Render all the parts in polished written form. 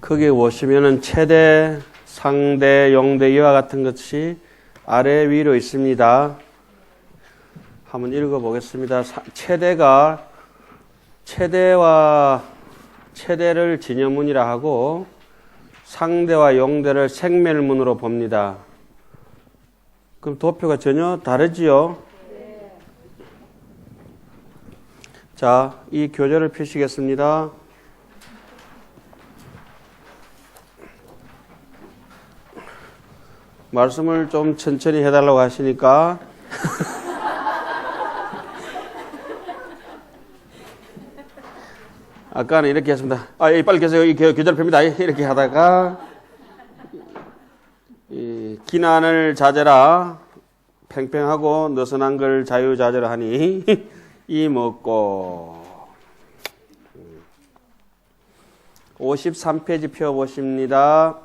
거기 보시면은 최대, 상대, 용대 이와 같은 것이 아래 위로 있습니다. 한번 읽어보겠습니다. 최대를 진여문이라 하고 상대와 용대를 생멸문으로 봅니다. 그럼 도표가 전혀 다르지요? 자, 이 교재를 펴시겠습니다. 말씀을 좀 천천히 해달라고 하시니까 아까는 이렇게 했습니다. 빨리 계세요. 이 교재를 펴니다. 이렇게 하다가 기난을 자제라 팽팽하고 느슨한 걸 자유자재로 하니 이 먹고 53페이지 펴보십니다.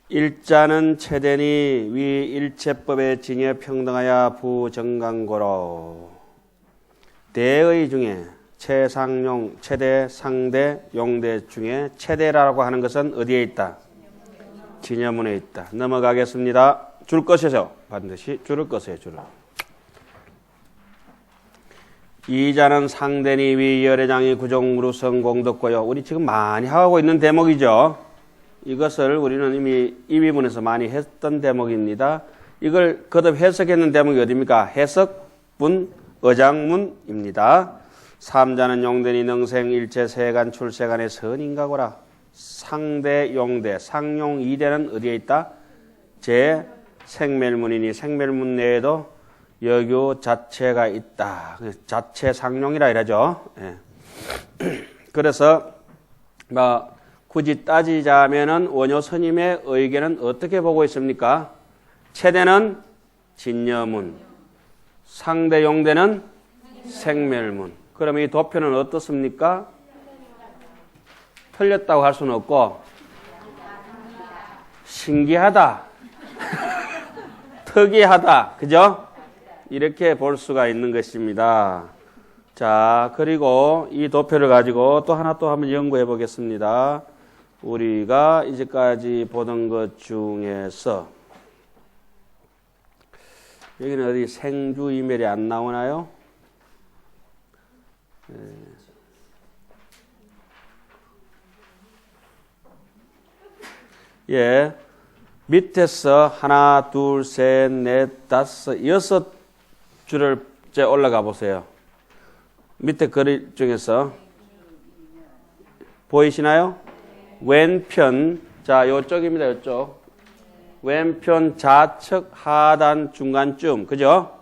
일자는 최대니 위 일체법의 진여 평등하여 부정강고로 대의 중에 최상용, 최대, 상대, 용대 중에 최대라고 하는 것은 어디에 있다? 진여문에 있다. 넘어가겠습니다. 줄 것이죠. 반드시 줄을 것이에요. 줄을. 이자는 상대니 위 열애장이 구종무루성 공덕고요. 우리 지금 많이 하고 있는 대목이죠. 이것을 우리는 이미 2위문에서 많이 했던 대목입니다. 이걸 거듭 해석했는 대목이 어디입니까? 해석문, 어장문입니다. 삼자는 용대니 능생 일체 세간 출세간의 선인가고라. 상대, 용대, 상용, 이대는 어디에 있다? 제 생멸문이니 생멸문 내에도 여교 자체가 있다. 자체 상용이라 이러죠. 예. 그래서 굳이 따지자면은 원효 스님의 의견은 어떻게 보고 있습니까? 최대는 진여문, 상대 용대는 생멸문. 그럼 이 도표는 어떻습니까? 틀렸다고 할 수는 없고 신기하다, 특이하다, 그죠? 이렇게 볼 수가 있는 것입니다. 자, 그리고 이 도표를 가지고 또 한번 연구해 보겠습니다. 우리가 이제까지 보던 것 중에서 여기는 어디 생주이멸이 안 나오나요? 예. 밑에서 하나, 둘, 셋, 넷, 다섯, 여섯 줄을 올라가 보세요. 밑에 글 중에서 보이시나요? 왼편, 자, 요쪽입니다. 요쪽. 왼편 좌측 하단 중간쯤, 그죠?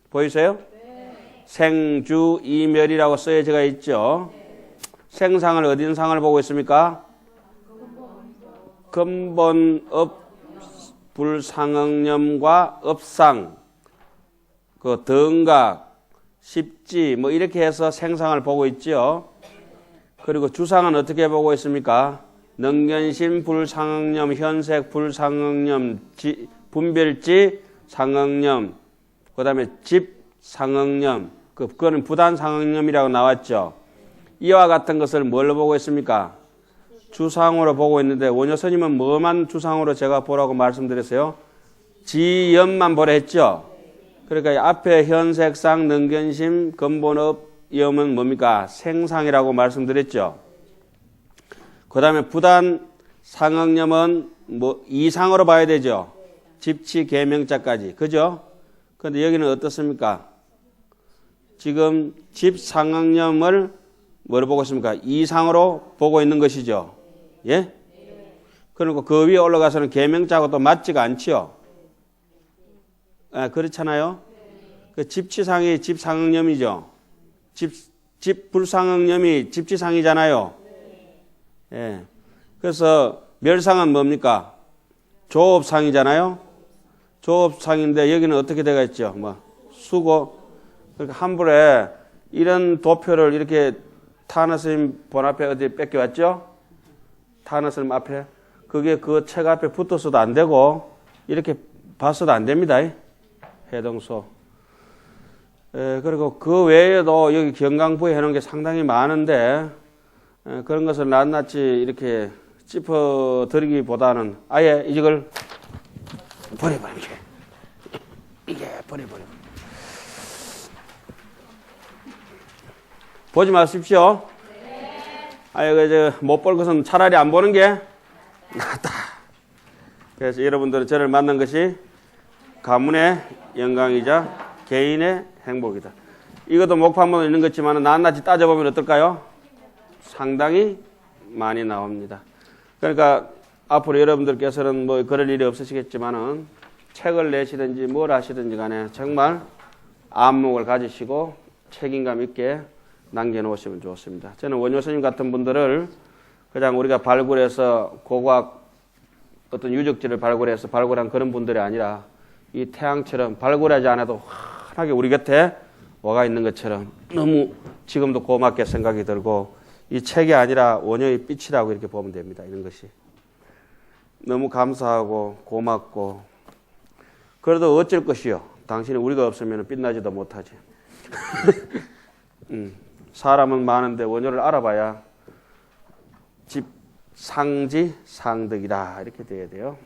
보이세요? 네. 생주 이멸이라고 써져 있죠. 네. 생상을 어딘 상을 보고 있습니까? 근본업 불상응념과 업상, 그 등각, 십지 뭐 이렇게 해서 생상을 보고 있죠. 그리고 주상은 어떻게 보고 있습니까? 능견심 불상응념, 현색 불상응념, 분별지 상응념, 그 다음에 집 상응념, 그거는 부단 상응념이라고 나왔죠. 이와 같은 것을 뭘로 보고 있습니까? 주상으로 보고 있는데 원효 스님은 뭐만 주상으로 제가 보라고 말씀드렸어요? 지연만 보라 했죠. 그러니까 앞에 현색상, 능견심, 근본업, 염은 뭡니까? 생상이라고 말씀드렸죠. 그 다음에 부단 상응념은 이상으로 봐야 되죠. 집치 계명자까지. 그죠? 그런데 여기는 어떻습니까? 지금 집 상응념을 뭐로 보고 있습니까? 이상으로 보고 있는 것이죠. 예? 그리고 그 위에 올라가서는 계명자하고 또 맞지가 않지요. 그렇잖아요. 그 집치상이 집상응념이죠. 집 불상응념이 집치상이잖아요. 예. 그래서 멸상은 뭡니까? 조업상이잖아요. 조업상인데 여기는 어떻게 되어 있죠? 수고. 그러니까 한불에 이런 도표를 이렇게 타나 스님 본 앞에 어디 뺏겨왔죠? 타나 스님 앞에. 그게 그 책 앞에 붙어서도 안 되고 이렇게 봐서도 안 됩니다. 해동소. 그리고 그 외에도 여기 경강부에 해놓은 게 상당히 많은데 그런 것을 낱낱이 이렇게 짚어드리기보다는 아예 이걸 버려버리면 이게 버려버려. 보지 마십시오. 아예 못 볼 것은 차라리 안 보는 게 낫다. 그래서 여러분들은 저를 만난 것이 가문의 영광이자 개인의 행복이다. 이것도 목판문에 있는 것지만 낱낱이 따져보면 어떨까요? 상당히 많이 나옵니다. 그러니까 앞으로 여러분들께서는 뭐 그럴 일이 없으시겠지만은 책을 내시든지 뭘 하시든지 간에 정말 안목을 가지시고 책임감 있게 남겨놓으시면 좋습니다. 저는 원효 스님 같은 분들을 그냥 우리가 발굴해서 고고학 어떤 유적지를 발굴해서 발굴한 그런 분들이 아니라 이 태양처럼 발굴하지 않아도 환하게 우리 곁에 와가 있는 것처럼 너무 지금도 고맙게 생각이 들고 이 책이 아니라 원효의 빛이라고 이렇게 보면 됩니다. 이런 것이. 너무 감사하고 고맙고 그래도 어쩔 것이요. 당신이 우리가 없으면 빛나지도 못하지. 사람은 많은데 원효를 알아봐야 집 상지 상득이다 이렇게 돼야 돼요.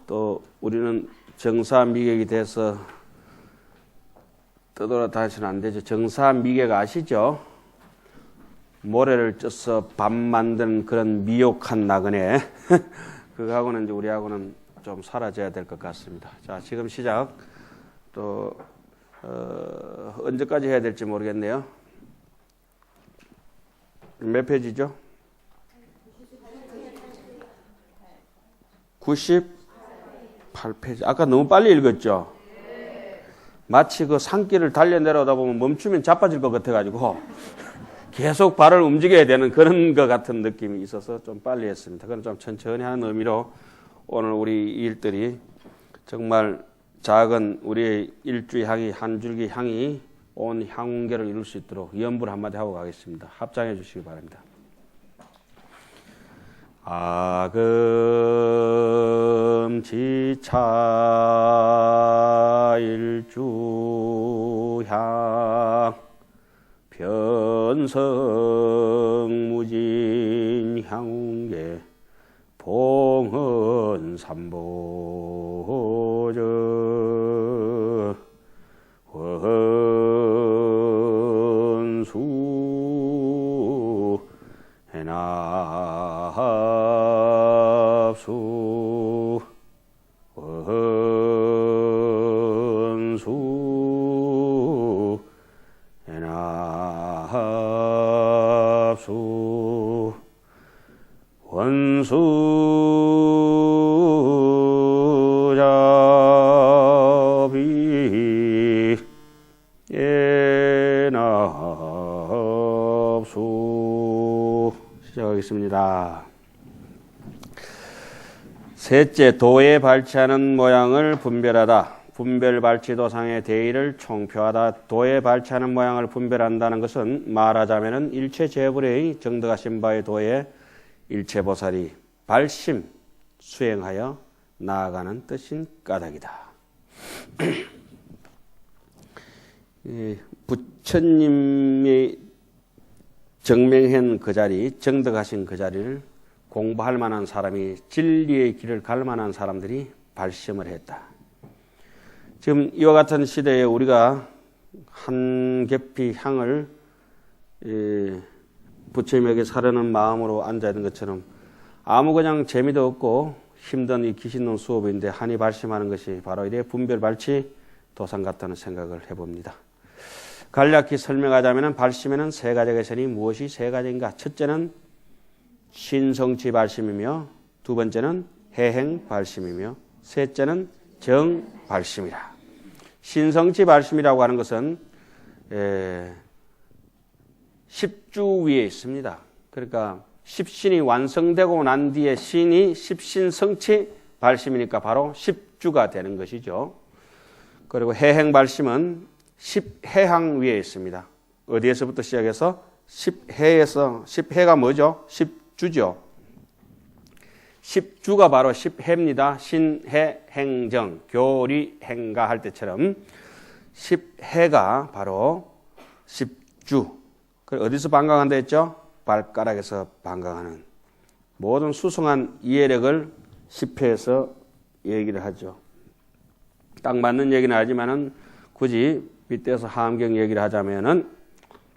또 우리는 정사미객이 돼서 떠돌아다니시면 안 되죠. 정사미객 아시죠? 모래를 쪄서 밥 만드는 그런 미혹한 나그네. 그거하고는 이제 우리하고는 좀 사라져야 될 것 같습니다. 자, 지금 시작. 또 언제까지 해야 될지 모르겠네요. 몇 페이지죠? 98페이지. 아까 너무 빨리 읽었죠? 마치 그 산길을 달려 내려오다 보면 멈추면 자빠질 것 같아가지고 계속 발을 움직여야 되는 그런 것 같은 느낌이 있어서 좀 빨리 했습니다. 그건 좀 천천히 하는 의미로 오늘 우리 일들이 정말 작은 우리의 일주의 향이 한 줄기 향이 온 향계를 이룰 수 있도록 연불 한마디 하고 가겠습니다. 합장해 주시기 바랍니다. 아금지차 일주향 변성무진 향계 봉헌삼보저 원수 해납수 원수 해납수 원수자비 예납수 시작하겠습니다. 셋째, 도에 발치하는 모양을 분별하다. 분별발치도상의 대의를 총표하다. 도에 발치하는 모양을 분별한다는 것은 말하자면 일체재불의 정덕하신 바의 도에 일체보살이 발심 수행하여 나아가는 뜻인 까닭이다. 부처님이 정명한 그 자리, 정덕하신 그 자리를 공부할 만한 사람이, 진리의 길을 갈 만한 사람들이 발심을 했다. 지금 이와 같은 시대에 우리가 한 겹이 향을 부처님에게 사려는 마음으로 앉아있는 것처럼 아무 그냥 재미도 없고 힘든 이 귀신론 수업인데 한이 발심하는 것이 바로 이래 분별발치 도상 같다는 생각을 해봅니다. 간략히 설명하자면 발심에는 세 가지가 있으니 무엇이 세 가지인가? 첫째는 신성치 발심이며 두 번째는 해행 발심이며 셋째는 정발심이라. 신성치 발심이라고 하는 것은 10주 위에 있습니다. 그러니까 십신이 완성되고 난 뒤에 신이 십신성치 발심이니까 바로 10주가 되는 것이죠. 그리고 해행 발심은 10해항 위에 있습니다. 어디에서부터 시작해서 10해에서 10해가 뭐죠? 10주죠. 십주가 바로 십해입니다. 신해, 행정, 교리, 행가 할 때처럼 십해가 바로 십주. 어디서 방광한다 했죠? 발가락에서 방광하는 모든 수성한 이해력을 십해에서 얘기를 하죠. 딱 맞는 얘기는 하지만은 굳이 빗대서 하암경 얘기를 하자면은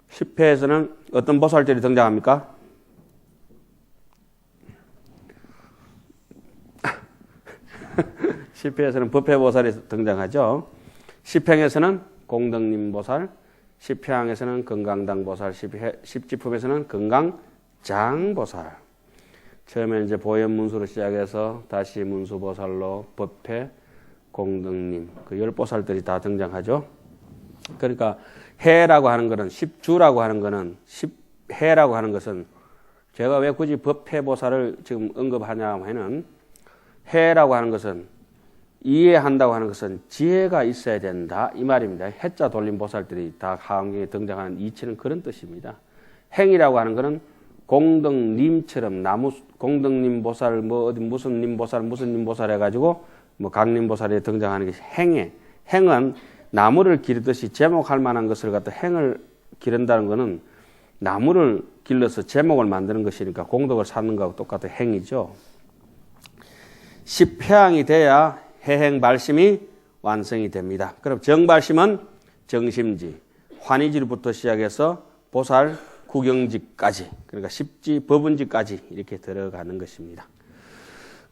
십회에서는 어떤 보살들이 등장합니까? 십회에서는 법회보살이 등장하죠. 십행에서는 공덕님보살, 십회항에서는 건강당보살, 십지품에서는 건강장보살. 처음에 이제 보현문수로 시작해서 다시 문수보살로 법회, 공덕님, 그 열보살들이 다 등장하죠. 그러니까 해라고 하는 것은 십주라고 하는 것은 십해라고 하는 것은 제가 왜 굳이 법회보살을 지금 언급하냐면은 해라고 하는 것은 이해한다고 하는 것은 지혜가 있어야 된다 이 말입니다. 해자 돌림 보살들이 다 하암경에 등장하는 이치는 그런 뜻입니다. 행이라고 하는 것은 공덕님처럼 나무 공덕님 보살 뭐 어디 무슨 님 보살 해가지고 뭐 강림보살에 등장하는 것이 행해. 행은 나무를 기르듯이 제목할 만한 것을 갖다 행을 기른다는 것은 나무를 길러서 제목을 만드는 것이니까 공덕을 쌓는 것하고 똑같은 행이죠. 십회항이 돼야 해행발심이 완성이 됩니다. 그럼 정발심은 정심지, 환희지부터 시작해서 보살 구경지까지, 그러니까 십지, 법은지까지 이렇게 들어가는 것입니다.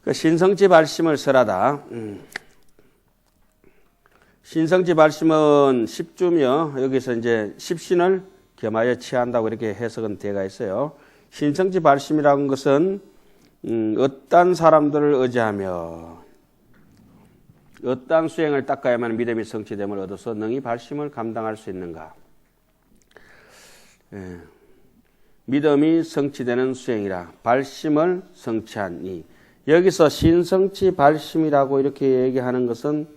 그 신성지 발심을 설하다. 신성지 발심은 십주며 여기서 이제 십신을 겸하여 취한다고 이렇게 해석은 되어가 있어요. 신성지 발심이라는 것은 어떤 사람들을 의지하며 어떤 수행을 닦아야만 믿음이 성취됨을 얻어서 능히 발심을 감당할 수 있는가. 믿음이 성취되는 수행이라 발심을 성취하니 여기서 신성치 발심이라고 이렇게 얘기하는 것은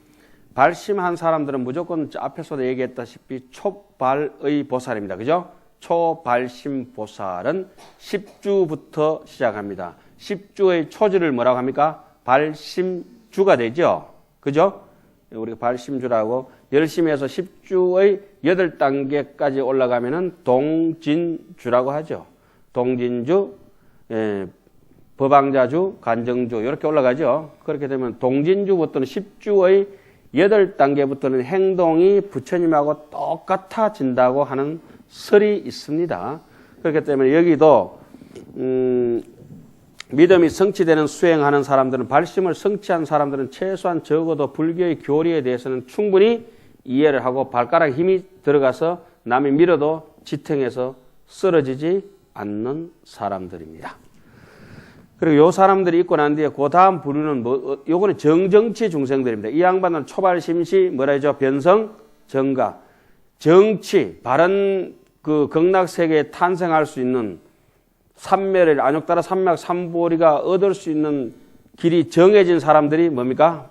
발심한 사람들은 무조건 앞에서도 얘기했다시피 초발의 보살입니다. 그죠? 초발심 보살은 십주부터 시작합니다. 십주의 초주를 뭐라고 합니까? 발심주가 되죠. 그죠? 우리가 발심주라고 열심히 해서 십주의 8단계까지 올라가면은 동진주라고 하죠. 동진주, 법왕자주, 간정주 이렇게 올라가죠. 그렇게 되면 동진주부터는 십주의 8단계부터는 행동이 부처님하고 똑같아진다고 하는 설이 있습니다. 그렇기 때문에 여기도 믿음이 성취되는 수행하는 사람들은 발심을 성취한 사람들은 최소한 적어도 불교의 교리에 대해서는 충분히 이해를 하고 발가락 힘이 들어가서 남이 밀어도 지탱해서 쓰러지지 않는 사람들입니다. 그리고 요 사람들이 있고 난 뒤에 그 다음 부류는 요거는 정정치 중생들입니다. 이 양반은 초발심시 뭐라 하죠? 변성, 정가, 정치, 바른 그 극락세계에 탄생할 수 있는 삼매를 안욕따라 삼맥 삼보리가 얻을 수 있는 길이 정해진 사람들이 뭡니까?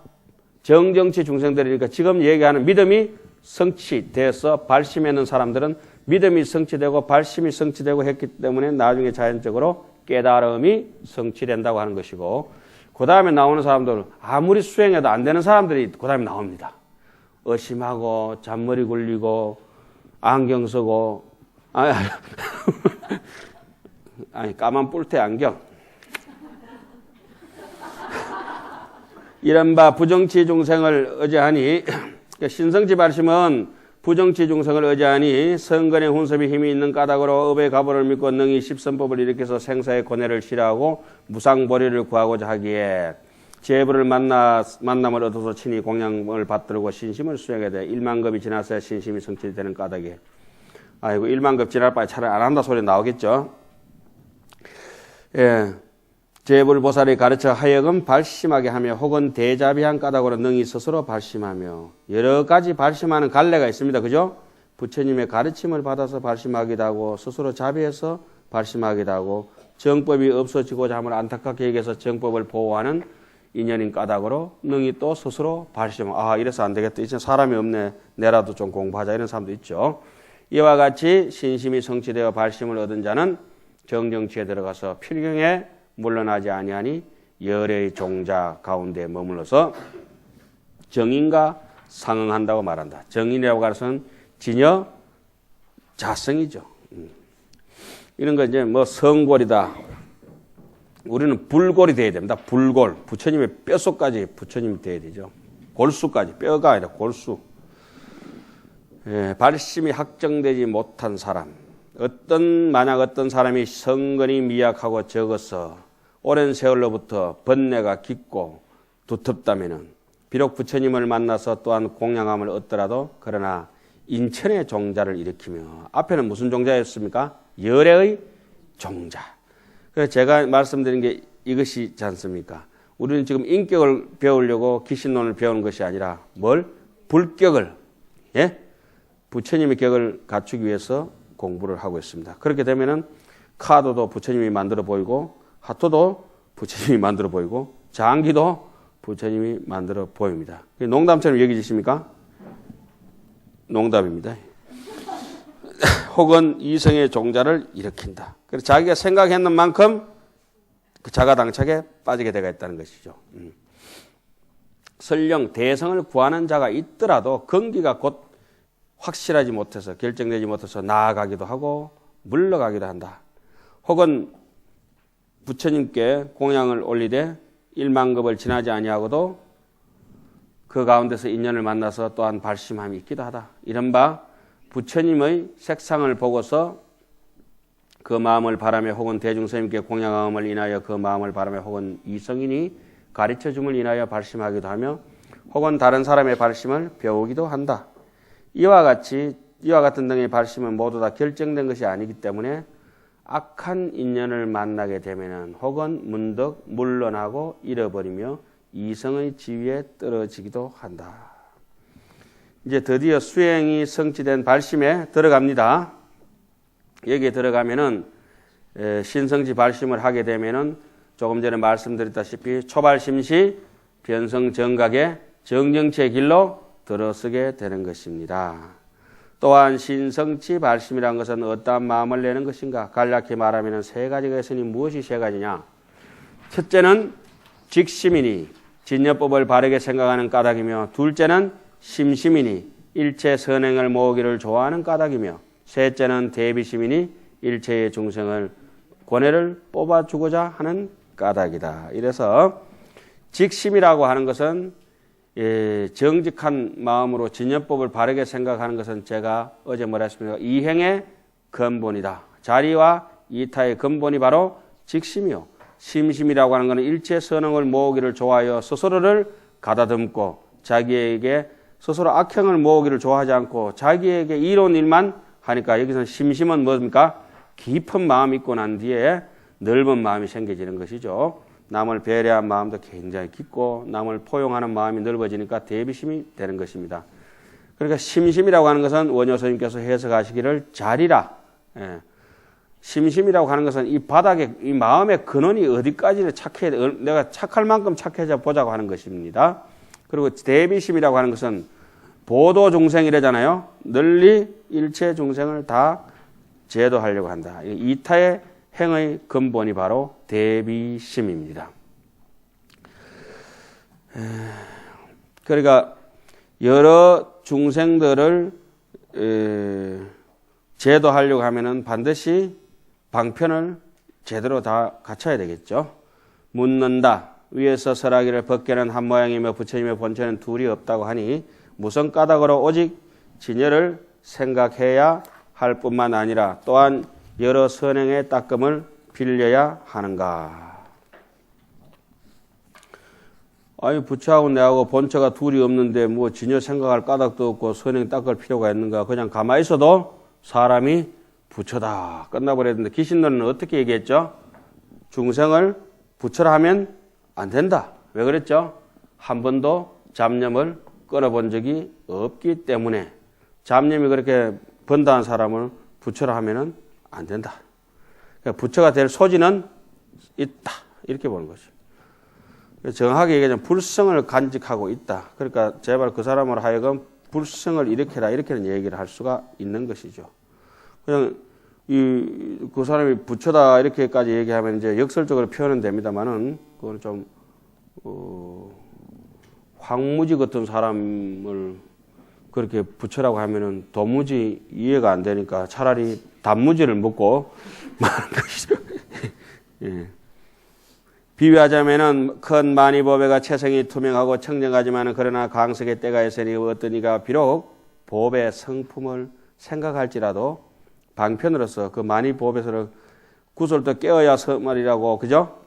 정정치 중생들이니까 지금 얘기하는 믿음이 성취돼서 발심하는 사람들은 믿음이 성취되고 발심이 성취되고 했기 때문에 나중에 자연적으로 깨달음이 성취된다고 하는 것이고, 그 다음에 나오는 사람들은 아무리 수행해도 안 되는 사람들이 그 다음에 나옵니다. 의심하고 잔머리 굴리고 안경 쓰고 아니 까만 뿔테 안경 이른바 부정치 중생을 의지하니 신성치 발심은 부정치 중생을 의지하니 성근의 훈섭이 힘이 있는 까닭으로 업의 가보를 믿고 능히 십선법을 일으켜서 생사의 고뇌를 싫어하고 무상보리를 구하고자 하기에 제부를 만남을 얻어서 친히 공양을 받들고 신심을 수행해야 돼. 1만급이 지나서야 신심이 성취되는 까닭에. 아이고 1만급 지날 바에 차라리 안 한다 소리 나오겠죠. 예, 제불보살이 가르쳐 하여금 발심하게 하며 혹은 대자비한 까닭으로 능히 스스로 발심하며 여러 가지 발심하는 갈래가 있습니다. 그죠? 부처님의 가르침을 받아서 발심하기도 하고 스스로 자비해서 발심하기도 하고 정법이 없어지고자 함을 안타깝게 얘기해서 정법을 보호하는 인연인 까닭으로 능히 또 스스로 발심하고 이래서 안 되겠다. 이제 사람이 없네. 내라도 좀 공부하자. 이런 사람도 있죠. 이와 같이 신심이 성취되어 발심을 얻은 자는 정정치에 들어가서 필경에 물러나지 아니하니 열의 종자 가운데 머물러서 정인과 상응한다고 말한다. 정인이라고 하는 것은 진여 자성이죠. 이런 거 이제 뭐 성골이다. 우리는 불골이 돼야 됩니다. 불골. 부처님의 뼛속까지 부처님이 돼야 되죠. 골수까지. 뼈가 아니라 골수. 발심이 확정되지 못한 사람. 만약 어떤 사람이 성건이 미약하고 적어서 오랜 세월로부터 번뇌가 깊고 두텁다면은 비록 부처님을 만나서 또한 공양함을 얻더라도 그러나 인천의 종자를 일으키며 앞에는 무슨 종자였습니까? 열애의 종자. 그래서 제가 말씀드린 게 이것이지 않습니까? 우리는 지금 인격을 배우려고 기신론을 배우는 것이 아니라 뭘? 불격을, 예? 부처님의 격을 갖추기 위해서 공부를 하고 있습니다. 그렇게 되면은 카드도 부처님이 만들어 보이고 하토도 부처님이 만들어 보이고 장기도 부처님이 만들어 보입니다. 농담처럼 여기지십니까? 농담입니다. 혹은 이성의 종자를 일으킨다. 그래서 자기가 생각했는 만큼 그 자가당착에 빠지게 되어 있다는 것이죠. 설령 대성을 구하는 자가 있더라도根기가 곧 확실하지 못해서 결정되지 못해서 나아가기도 하고 물러가기도 한다. 혹은 부처님께 공양을 올리되 1만급을 지나지 아니하고도 그 가운데서 인연을 만나서 또한 발심함이 있기도 하다. 이른바 부처님의 색상을 보고서 그 마음을 바라며 혹은 대중스님께 공양함을 인하여 그 마음을 바라며 혹은 이성인이 가르쳐줌을 인하여 발심하기도 하며 혹은 다른 사람의 발심을 배우기도 한다. 이와 같은 등의 발심은 모두 다 결정된 것이 아니기 때문에 악한 인연을 만나게 되면은 혹은 문득 물러나고 잃어버리며 이성의 지위에 떨어지기도 한다. 이제 드디어 수행이 성취된 발심에 들어갑니다. 여기에 들어가면은 신성지 발심을 하게 되면은 조금 전에 말씀드렸다시피 초발심시 변성정각의 정정치의 길로 들어서게 되는 것입니다. 또한 신성치 발심이라는 것은 어떠한 마음을 내는 것인가? 간략히 말하면 세 가지가 있으니 무엇이 세 가지냐? 첫째는 직심이니 진여법을 바르게 생각하는 까닭이며 둘째는 심심이니 일체 선행을 모으기를 좋아하는 까닭이며 셋째는 대비심이니 일체의 중생을 권해를 뽑아주고자 하는 까닭이다. 이래서 직심이라고 하는 것은 정직한 마음으로 진여법을 바르게 생각하는 것은 제가 어제 뭐라 했습니까? 이행의 근본이다. 자리와 이타의 근본이 바로 직심이요. 심심이라고 하는 것은 일체 선행을 모으기를 좋아하여 스스로를 가다듬고 자기에게 스스로 악행을 모으기를 좋아하지 않고 자기에게 이로운 일만 하니까 여기서 심심은 뭡니까? 깊은 마음이 있고 난 뒤에 넓은 마음이 생겨지는 것이죠. 남을 배려한 마음도 굉장히 깊고 남을 포용하는 마음이 넓어지니까 대비심이 되는 것입니다. 그러니까 심심이라고 하는 것은 원효 스님께서 해석하시기를 자리라. 심심이라고 하는 것은 이 바닥에 이 마음의 근원이 어디까지는 내가 착할 만큼 착해져 보자고 하는 것입니다. 그리고 대비심이라고 하는 것은 보도 중생이래잖아요. 널리 일체 중생을 다 제도하려고 한다. 이타의 행의 근본이 바로 대비심입니다. 그러니까 여러 중생들을 제도하려고 하면은 반드시 방편을 제대로 다 갖춰야 되겠죠. 묻는다. 위에서 설하기를 벗게는 한 모양이며 부처님의 본체는 둘이 없다고 하니 무슨 까닭으로 오직 진여를 생각해야 할 뿐만 아니라 또한 여러 선행의 따끔을 빌려야 하는가. 아니 부처하고 내하고 본체가 둘이 없는데 뭐 진여 생각할 까닭도 없고 선행 닦을 필요가 있는가. 그냥 가만히 있어도 사람이 부처다 끝나버렸는데 기신론은 어떻게 얘기했죠? 중생을 부처라 하면 안 된다. 왜 그랬죠? 한 번도 잡념을 끊어본 적이 없기 때문에 잡념이 그렇게 번다한 사람을 부처라 하면은 안 된다. 그러니까 부처가 될 소지는 있다. 이렇게 보는 거죠. 정확하게 얘기하자면 불성을 간직하고 있다. 그러니까 제발 그 사람으로 하여금 불성을 일으켜라. 이렇게는 얘기를 할 수가 있는 것이죠. 그냥 그 사람이 부처다 이렇게까지 얘기하면 이제 역설적으로 표현은 됩니다만은 그거는 좀 황무지 같은 사람을 그렇게 부처라고 하면은 도무지 이해가 안 되니까 차라리 단무지를 먹고 마는 것이죠. 예. 비유하자면은 큰 만이보배가 체성이 투명하고 청정하지만은 그러나 광석의 때가 있으니 어떤 이가 비록 보배 성품을 생각할지라도 방편으로서 그 만이보배서를 구설도 깨어야 서말이라고 그죠?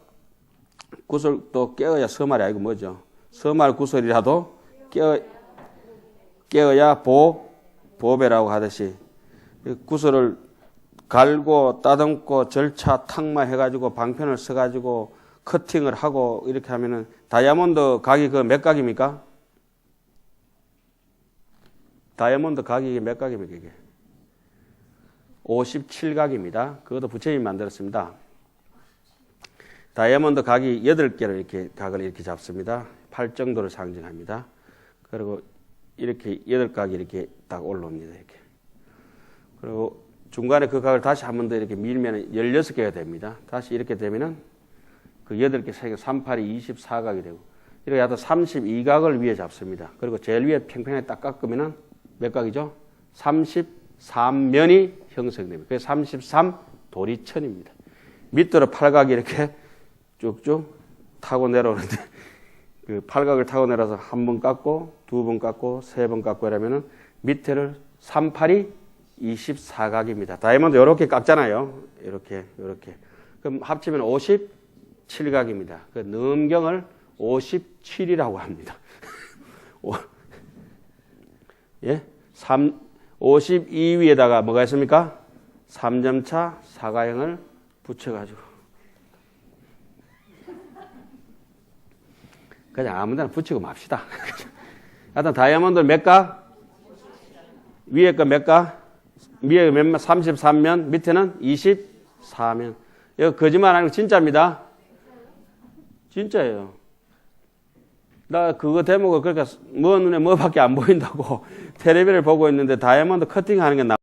구설도 깨어야 서말이 아니고 뭐죠? 서말 구설이라도 깨어야 보배라고 하듯이 구설을 갈고 따듬고 절차 탁마 해가지고 방편을 써가지고 커팅을 하고 이렇게 하면은 다이아몬드 각이 그 몇 각입니까? 다이아몬드 각이 몇 각입니까 이게? 57각입니다. 그것도 부처님이 만들었습니다. 다이아몬드 각이 8개를 이렇게 각을 이렇게 잡습니다. 8정도를 상징합니다. 그리고 이렇게 8각이 이렇게 딱 올라옵니다. 이렇게. 그리고 중간에 그 각을 다시 한 번 더 이렇게 밀면 16개가 됩니다. 다시 이렇게 되면은 그 8개, 3개, 3, 8이 24각이 되고 이렇게 하다 32각을 위에 잡습니다. 그리고 제일 위에 평평하게 딱 깎으면은 몇 각이죠? 33면이 형성됩니다. 그게 33 도리천입니다. 밑으로 8각이 이렇게 쭉쭉 타고 내려오는데 그 8각을 타고 내려서 한 번 깎고 두 번 깎고 세 번 깎고 이러면은 밑에를 3, 8이 24각입니다. 다이아몬드 이렇게 깎잖아요. 이렇게. 그럼 합치면 57각입니다. 그 넘경을 57이라고 합니다. 예? 52위에다가 뭐가 있습니까? 3점차 사가형을 붙여가지고. 그냥 아무 데나 붙이고 맙시다. 하여튼 다이아몬드 몇 각? 위에 거 몇 각? 위에 몇면 33면, 밑에는 24면. 이거 거짓말 아니고 진짜입니다. 진짜예요. 나 그거 대목을 그러니까 뭐 눈에 뭐밖에 안 보인다고 텔레비를 보고 있는데 다이아몬드 커팅하는 게